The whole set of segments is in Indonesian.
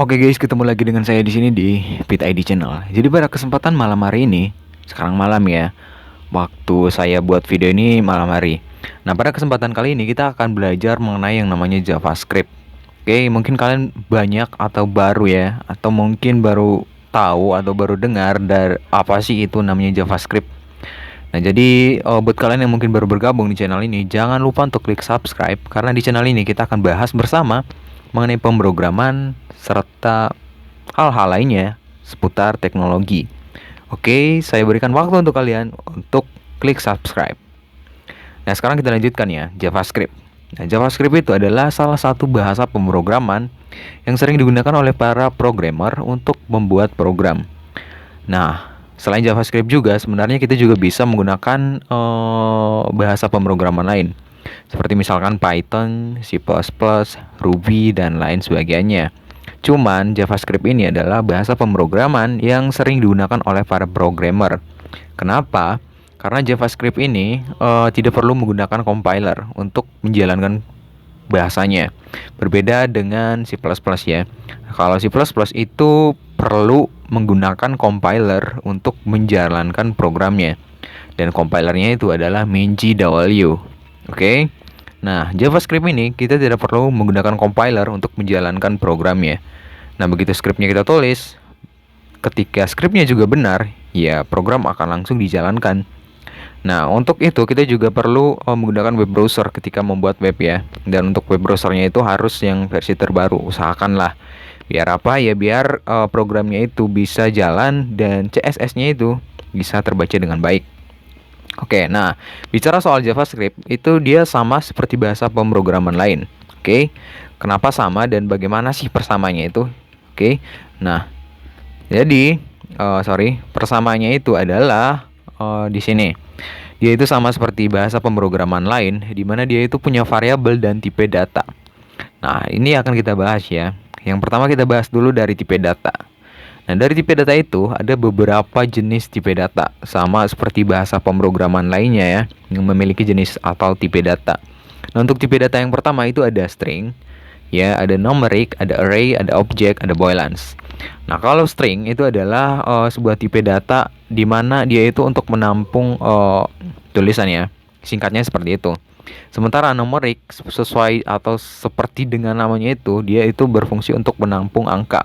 Oke guys, ketemu lagi dengan saya di sini di Pit ID Channel. Jadi pada kesempatan malam hari ini, sekarang malam ya, waktu saya buat video ini malam hari. Nah, pada kesempatan kali ini kita akan belajar mengenai yang namanya JavaScript. Oke, mungkin kalian banyak atau baru ya, atau mungkin baru tahu atau baru dengar dari apa sih itu namanya JavaScript. Nah, jadi buat kalian yang mungkin baru bergabung di channel ini, jangan lupa untuk klik subscribe karena di channel ini kita akan bahas bersama mengenai pemrograman serta hal-hal lainnya seputar teknologi. Oke, saya berikan waktu untuk kalian untuk klik subscribe. Nah, sekarang kita lanjutkan ya, JavaScript. Nah, JavaScript itu adalah salah satu bahasa pemrograman yang sering digunakan oleh para programmer untuk membuat program. Nah, selain JavaScript juga sebenarnya kita juga bisa menggunakan bahasa pemrograman lain. Seperti misalkan Python, C++, Ruby, dan lain sebagainya. Cuman JavaScript ini adalah bahasa pemrograman yang sering digunakan oleh para programmer. Kenapa? Karena JavaScript ini tidak perlu menggunakan compiler untuk menjalankan bahasanya. Berbeda dengan C++ ya. Kalau C++ itu perlu menggunakan compiler untuk menjalankan programnya. Dan compilernya itu adalah MinGW. Oke. Nah, JavaScript ini kita tidak perlu menggunakan compiler untuk menjalankan programnya. Nah, begitu scriptnya kita tulis, ketika scriptnya juga benar, ya program akan langsung dijalankan. Nah, untuk itu kita juga perlu menggunakan web browser ketika membuat web ya. Dan untuk web browsernya itu harus yang versi terbaru, usahakanlah. Biar apa ya? Biar programnya itu bisa jalan dan CSS-nya itu bisa terbaca dengan baik. Oke, nah bicara soal JavaScript itu dia sama seperti bahasa pemrograman lain. Oke, kenapa sama dan bagaimana sih persamaannya itu? Oke, nah jadi persamaannya itu adalah di sini. Dia itu sama seperti bahasa pemrograman lain, di mana dia itu punya variabel dan tipe data. Nah, ini akan kita bahas ya. Yang pertama kita bahas dulu dari tipe data. Nah, dari tipe data itu ada beberapa jenis tipe data, sama seperti bahasa pemrograman lainnya ya, yang memiliki jenis atau tipe data. Nah, untuk tipe data yang pertama itu ada string, ya, ada numeric, ada array, ada object, ada booleans. Nah, kalau string itu adalah sebuah tipe data di mana dia itu untuk menampung tulisan ya. Singkatnya seperti itu. Sementara numeric sesuai atau seperti dengan namanya itu, dia itu berfungsi untuk menampung angka.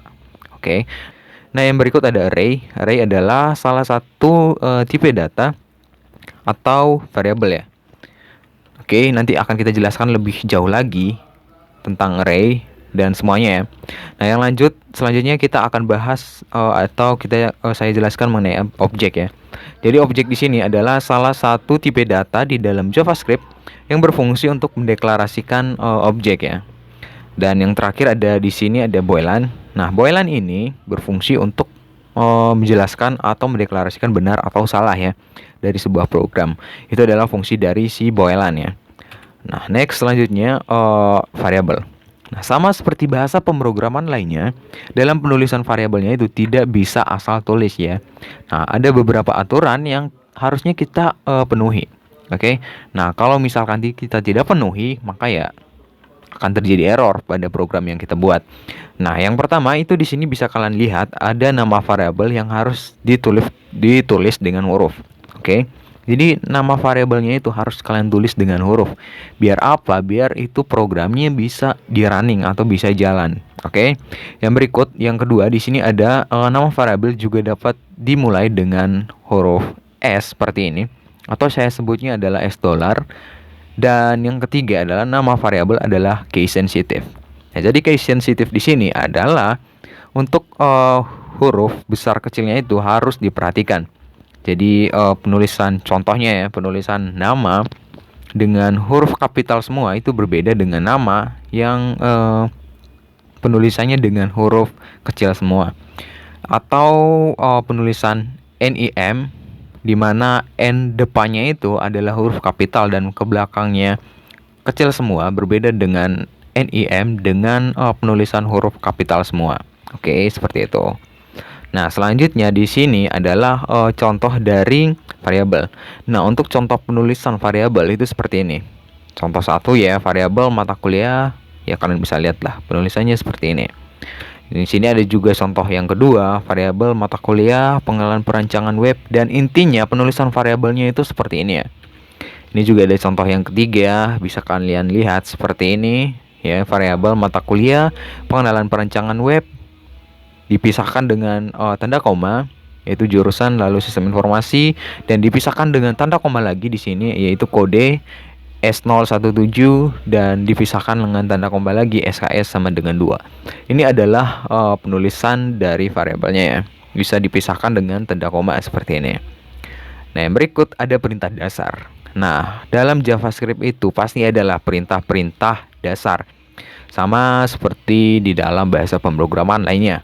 Oke. Nah, yang berikut ada array. Array adalah salah satu tipe data atau variabel ya. Oke, nanti akan kita jelaskan lebih jauh lagi tentang array dan semuanya ya. Nah, yang selanjutnya kita akan bahas saya jelaskan mengenai objek ya. Jadi objek di sini adalah salah satu tipe data di dalam JavaScript yang berfungsi untuk mendeklarasikan objek ya. Dan yang terakhir ada di sini ada boolean. Nah, boolean ini berfungsi untuk menjelaskan atau mendeklarasikan benar atau salah ya dari sebuah program. Itu adalah fungsi dari si boolean ya. Nah, next selanjutnya variabel. Nah, sama seperti bahasa pemrograman lainnya, dalam penulisan variabelnya itu tidak bisa asal tulis ya. Nah, ada beberapa aturan yang harusnya kita penuhi. Oke. Nah, kalau misalkan kita tidak penuhi, maka ya akan terjadi error pada program yang kita buat. Nah, yang pertama itu di sini bisa kalian lihat ada nama variabel yang harus ditulis dengan huruf. Oke. Jadi nama variabelnya itu harus kalian tulis dengan huruf. Biar apa? Biar itu programnya bisa di running atau bisa jalan. Oke. Yang berikut, yang kedua di sini ada nama variabel juga dapat dimulai dengan huruf S seperti ini, atau saya sebutnya adalah $. Dan yang ketiga adalah nama variabel adalah case sensitive. Nah, jadi case sensitive di sini adalah untuk huruf besar kecilnya itu harus diperhatikan. Jadi penulisan contohnya ya, penulisan nama dengan huruf kapital semua itu berbeda dengan nama yang penulisannya dengan huruf kecil semua. Atau penulisan NIM di mana N depannya itu adalah huruf kapital dan ke belakangnya kecil semua, berbeda dengan NIM dengan penulisan huruf kapital semua. Oke, seperti itu. Nah, selanjutnya di sini adalah contoh dari variabel. Nah, untuk contoh penulisan variabel itu seperti ini. Contoh 1 ya, variabel mata kuliah, ya kalian bisa lihat lah penulisannya seperti ini. Di sini ada juga contoh yang kedua, variabel mata kuliah, pengenalan perancangan web, dan intinya penulisan variabelnya itu seperti ini ya. Ini juga ada contoh yang ketiga, bisa kalian lihat seperti ini ya, variabel mata kuliah, pengenalan perancangan web dipisahkan dengan tanda koma, yaitu jurusan lalu sistem informasi, dan dipisahkan dengan tanda koma lagi di sini yaitu kode S017, dan dipisahkan dengan tanda koma lagi SKS sama dengan 2. Ini adalah penulisan dari variabelnya ya. Bisa dipisahkan dengan tanda koma seperti ini. Nah, yang berikut ada perintah dasar. Nah, dalam JavaScript itu pasti adalah perintah-perintah dasar. Sama seperti di dalam bahasa pemrograman lainnya.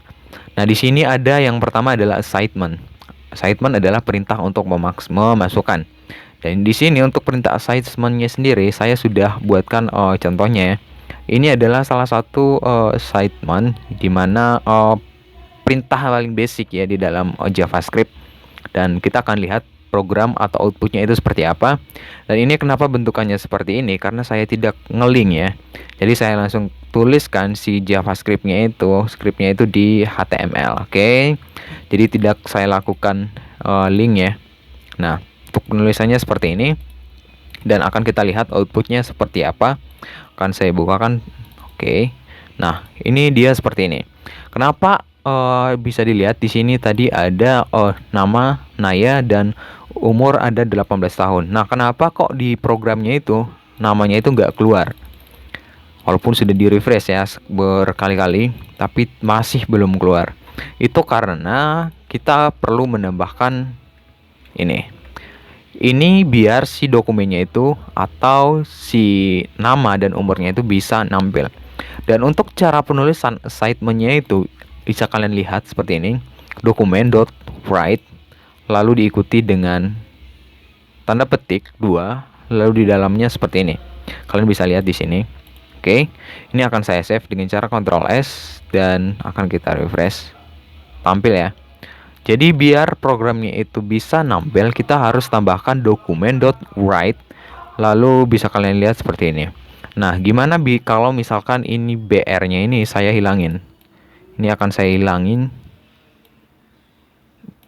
Nah, di sini ada yang pertama adalah assignment. Assignment adalah perintah untuk memasukkan. Dan di sini untuk perintah assignment-nya sendiri saya sudah buatkan contohnya ya. Ini adalah salah satu assignment di mana perintah paling basic ya di dalam JavaScript, dan kita akan lihat program atau outputnya itu seperti apa. Dan ini kenapa bentukannya seperti ini, karena saya tidak ngelink ya. Jadi saya langsung tuliskan si JavaScript-nya itu, script-nya itu di HTML. Oke. Jadi tidak saya lakukan link ya. Nah, untuk penulisannya seperti ini, dan akan kita lihat outputnya seperti apa. Akan saya bukakan. Oke. Nah, ini dia seperti ini. Kenapa bisa dilihat di sini tadi ada nama Naya dan umur ada 18 tahun. Nah, kenapa kok di programnya itu namanya itu nggak keluar? Walaupun sudah di refresh ya berkali-kali, tapi masih belum keluar. Itu karena kita perlu menambahkan ini. Ini biar si dokumennya itu atau si nama dan umurnya itu bisa nampil. Dan untuk cara penulisan assignment-nya itu bisa kalian lihat seperti ini. Dokumen.write lalu diikuti dengan tanda petik 2, lalu di dalamnya seperti ini. Kalian bisa lihat di sini. Oke. Ini akan saya save dengan cara Ctrl S dan akan kita refresh. Tampil ya. Jadi biar programnya itu bisa nampil, kita harus tambahkan dokumen.write, lalu bisa kalian lihat seperti ini. Nah, gimana kalau misalkan ini BR-nya ini saya hilangin? Ini akan saya hilangin.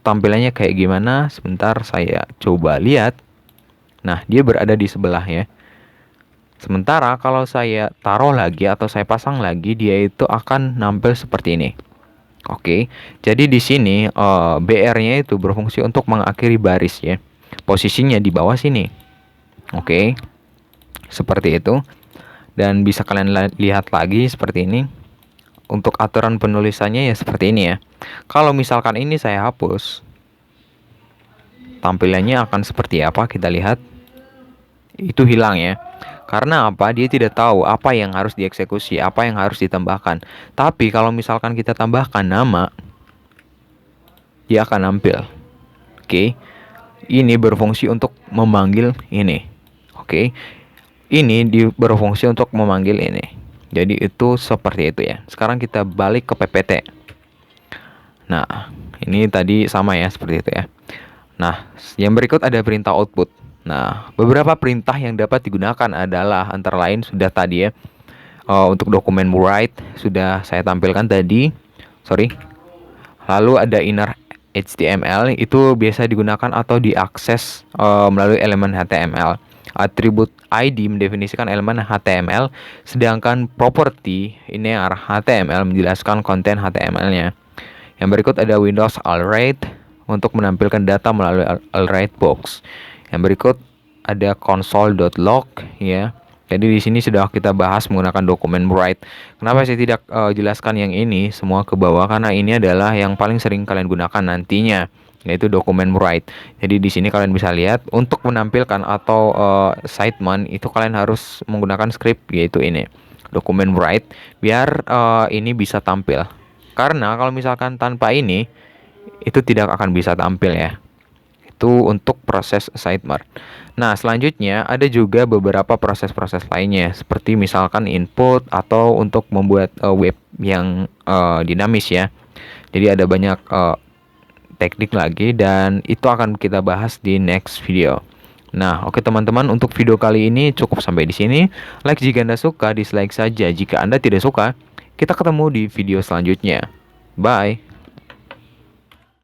Tampilannya kayak gimana? Sebentar saya coba lihat. Nah, dia berada di sebelah ya. Sementara kalau saya taruh lagi atau saya pasang lagi, dia itu akan nampil seperti ini. Oke, jadi di sini BR-nya itu berfungsi untuk mengakhiri baris ya. Posisinya di bawah sini. Oke, seperti itu. Dan bisa kalian lihat lagi seperti ini. Untuk aturan penulisannya ya seperti ini ya. Kalau misalkan ini saya hapus, tampilannya akan seperti apa? Kita lihat. Itu hilang ya. Karena apa? Dia tidak tahu apa yang harus dieksekusi, apa yang harus ditambahkan. Tapi kalau misalkan kita tambahkan nama, dia akan nampil. Oke. Ini berfungsi untuk memanggil ini. Oke. Ini berfungsi untuk memanggil ini. Jadi itu seperti itu ya. Sekarang kita balik ke PPT. Nah, ini tadi sama ya seperti itu ya. Nah, yang berikut ada perintah output. Nah, beberapa perintah yang dapat digunakan adalah antara lain sudah tadi ya. Untuk dokumen write sudah saya tampilkan tadi. Sorry. Lalu ada inner HTML, itu biasa digunakan atau diakses melalui elemen HTML. Atribut ID mendefinisikan elemen HTML, sedangkan property inner HTML menjelaskan konten HTML-nya. Yang berikut ada Windows Alright untuk menampilkan data melalui Alright box. Yang berikut ada console.log ya. Jadi di sini sudah kita bahas menggunakan dokumen write. Kenapa saya tidak jelaskan yang ini semua ke bawah? Karena ini adalah yang paling sering kalian gunakan nantinya, yaitu dokumen write. Jadi di sini kalian bisa lihat untuk menampilkan atau assignment itu kalian harus menggunakan script, yaitu ini dokumen write, biar ini bisa tampil. Karena kalau misalkan tanpa ini itu tidak akan bisa tampil ya. Itu untuk proses assignment. Nah, selanjutnya ada juga beberapa proses-proses lainnya, seperti misalkan input atau untuk membuat web yang dinamis ya. Jadi ada banyak teknik lagi, dan itu akan kita bahas di next video. Nah, oke teman-teman, untuk video kali ini cukup sampai di sini. Like jika Anda suka, dislike saja jika Anda tidak suka. Kita ketemu di video selanjutnya. Bye.